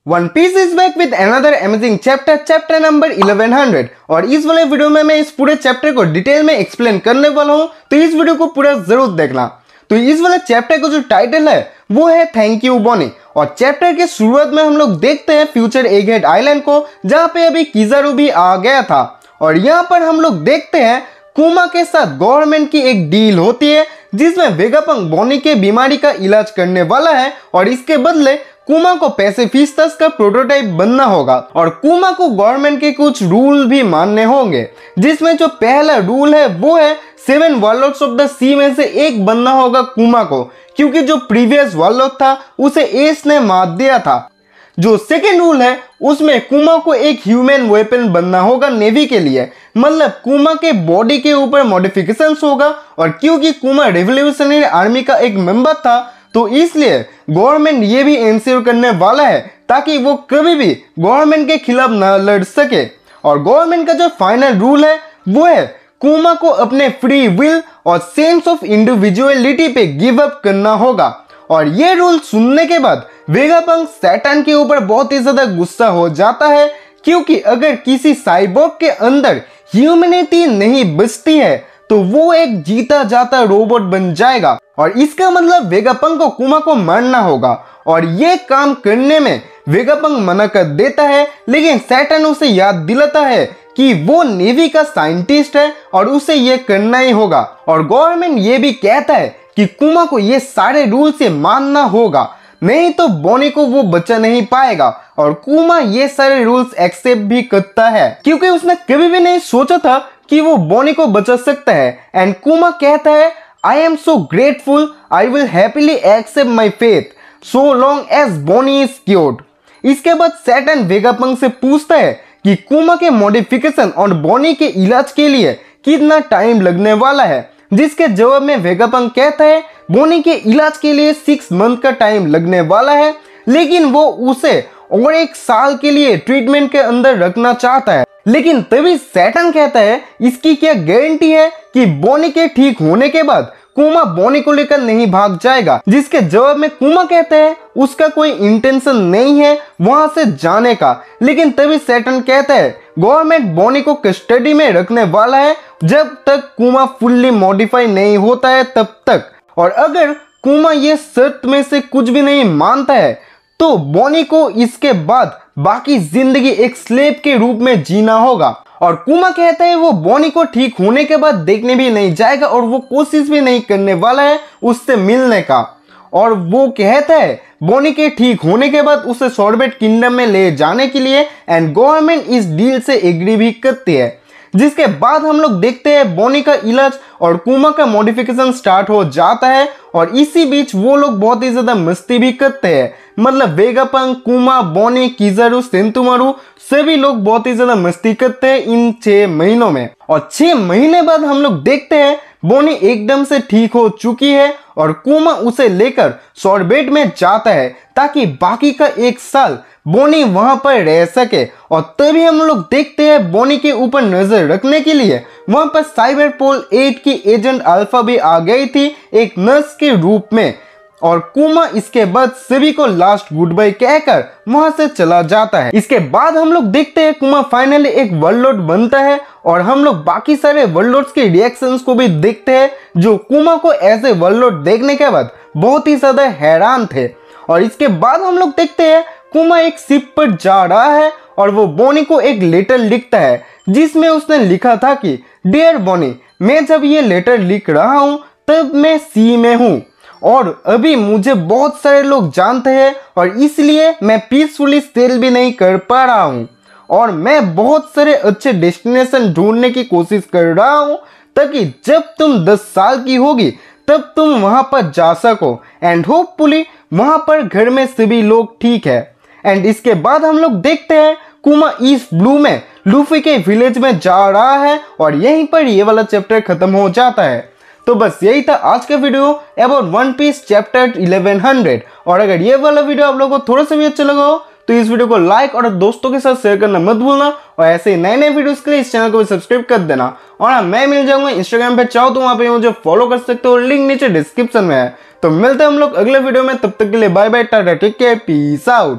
One Piece is back with another amazing chapter number 1100। और इस वाले वीडियो में मैं इस पूरे चैप्टर को डिटेल में एक्सप्लेन करने वाला हूं, तो इस वीडियो को पूरा जरूर देखना। तो इस वाले चैप्टर का जो टाइटल है वो है थैंक यू बॉनी। और चैप्टर के शुरुआत में हम लोग देखते हैं फ्यूचर एगहेड आइलैंड को, जहां पे अभी किजारू भी आ गया था। और यहाँ पर हम लोग देखते हैं कुमा के साथ गवर्नमेंट की एक डील होती है, जिसमें वेगापंक बॉनी के बीमारी का इलाज करने वाला है और इसके बदले कुमा को पैसिफिस्टस का प्रोटोटाइप बनना होगा। और कुमा को गवर्नमेंट के कुछ रूल भी मानने होंगे, जिसमें जो पहला रूल है वो है 7 वॉरलॉर्ड्स ऑफ द सी में से एक बनना होगा कुमा को, क्योंकि जो प्रीवियस वॉरलॉर्ड था उसे एस ने मार दिया था। जो सेकेंड रूल है उसमें कुमा को एक ह्यूमन वेपन बनना होगा नेवी के लिए, मतलब कुमा के बॉडी के ऊपर मॉडिफिकेशंस होगा। और क्योंकि कुमा रेवोल्यूशनरी आर्मी का एक मेंबर था, तो इसलिए गवर्नमेंट ये भी इंश्योर करने वाला है ताकि वो कभी भी गवर्नमेंट के खिलाफ न लड़ सके। और गवर्नमेंट का जो फाइनल रूल है वो है कुमा को अपने फ्री विल और सेंस ऑफ इंडिविजुअलिटी पे गिव अप करना होगा। और ये रूल सुनने के बाद वेगापंक सैटर्न के ऊपर बहुत ही ज्यादा गुस्सा हो जाता है, क्योंकि अगर किसी साइबोर्ग के अंदर ह्यूमैनिटी नहीं बचती है तो वो एक जीता जाता रोबोट बन जाएगा। और इसका मतलब वेगापंक को कुमा को मारना होगा। और ये काम करने में वेगापंक मना कर देता है, लेकिन सैटर्न उसे याद दिलाता है कि वो नेवी का साइंटिस्ट है और उसे ये करना ही होगा। और गवर्नमेंट ये भी कहता है कि कुमा को ये सारे रूल से मानना होगा, नहीं तो बॉनी को वो बचा नहीं पाएगा। और कुमा ये सारे रूल्स एक्सेप्ट भी करता है, क्योंकि उसने कभी भी नहीं सोचा था कि वो बॉनी को बचा सकता है। एंड कुमा कहता है I am so grateful, I will happily accept my faith so long as Bonney is cured. इसके बाद सैटर्न वेगापंक से पूछता है कि कुमा के मॉडिफिकेशन और बॉनी के इलाज के लिए कितना टाइम लगने वाला है, जिसके जवाब में वेगापंक कहता है बॉनी के इलाज के लिए 6 मंथ का टाइम लगने वाला है, लेकिन वो उसे और 1 साल के लिए ट्रीटमेंट के अंदर रखना चाहता है। लेकिन तभी सैटर्न कहता है इसकी क्या गारंटी है कि बॉनी के ठीक होने के बाद कुमा बॉनी को लेकर नहीं भाग जाएगा, जिसके जवाब में कुमा कहता है उसका कोई इंटेंशन नहीं है वहां से जाने का। लेकिन तभी सैटर्न कहता है गवर्नमेंट बॉनी को कस्टडी में रखने वाला है जब तक कुमा फुल्ली मॉडिफाई नहीं होता है तब तक। और अगर कुमा ये शर्त में से कुछ भी नहीं मानता है तो बॉनी को इसके बाद बाकी जिंदगी एक स्लेव के रूप में जीना होगा। और कुमा कहता है वो बॉनी को ठीक होने के बाद देखने भी नहीं जाएगा और वो कोशिश भी नहीं करने वाला है उससे मिलने का। और वो कहता है बॉनी के ठीक होने के बाद उसे सॉर्बेट किंगडम में ले जाने के लिए, एंड गवर्नमेंट इस डील से एग्री भी करती है। जिसके बाद हम लोग देखते हैं बॉनी का इलाज और कुमा का मॉडिफिकेशन स्टार्ट हो जाता है। और इसी बीच वो लोग बहुत ही ज्यादा मस्ती भी करते हैं, मतलब वेगापंक, कुमा, बॉनी, किजारू, सेंतोमारू सभी लोग बहुत ही ज्यादा मस्ती करते हैं इन 6 महीनों में। और 6 महीने बाद हम लोग देखते हैं बॉनी एकदम से ठीक हो चुकी है और कुमा उसे लेकर सॉर्बेट में जाता है ताकि बाकी का 1 साल बॉनी वहां पर रह सके। और तभी हम लोग देखते हैं बॉनी के ऊपर नजर रखने के लिए वहां पर साइबरपोल 8 की एजेंट अल्फा भी आ गई थी एक नर्स के रूप में। और कुमा इसके बाद सभी को लास्ट गुड बाय कहकर वहां से चला जाता है। इसके बाद हम लोग देखते हैं कुमा फाइनली एक वर्लॉर्ड बनता है और हम लोग बाकी सारे वर्लॉर्ड्स के रिएक्शंस को भी देखते हैं, जो कुमा को एज ए वर्लॉर्ड देखने के बाद बहुत ही ज्यादा हैरान थे। और इसके बाद हम लोग देखते हैं कुमा एक शिप पर जा रहा है और वो बॉनी को एक लेटर लिखता है, जिसमें उसने लिखा था कि डियर बॉनी, मैं जब ये लेटर लिख रहा हूँ तब मैं सी में हूँ और अभी मुझे बहुत सारे लोग जानते हैं और इसलिए मैं पीसफुली सेल भी नहीं कर पा रहा हूँ। और मैं बहुत सारे अच्छे डेस्टिनेशन ढूंढने की कोशिश कर रहा हूँ ताकि जब तुम 10 साल की होगी तब तुम वहां पर जा सको, एंड होपफुली वहां पर घर में सभी लोग ठीक है। एंड इसके बाद हम लोग देखते हैं कुमा ईस्ट ब्लू में लूफी के विलेज में जा रहा है और यहीं पर ये वाला चैप्टर खत्म हो जाता है। तो बस यही था आज का video about One Piece chapter 1100। और अगर ये वाला वीडियो आप लोगों को थोड़ा सा भी अच्छा लगा हो तो इस वीडियो को लाइक और दोस्तों के साथ शेयर करना मत भूलना। और ऐसे नए नए वीडियोस के लिए इस चैनल को भी सब्सक्राइब कर देना। और हाँ, मैं मिल जाऊंगा इंस्टाग्राम पे, चाहो तो वहां पे मुझे फॉलो कर सकते हो, लिंक नीचे डिस्क्रिप्शन में है। तो मिलते हैं हम लोग अगले वीडियो में, तब तक के लिए bye bye, tata, take care, peace out.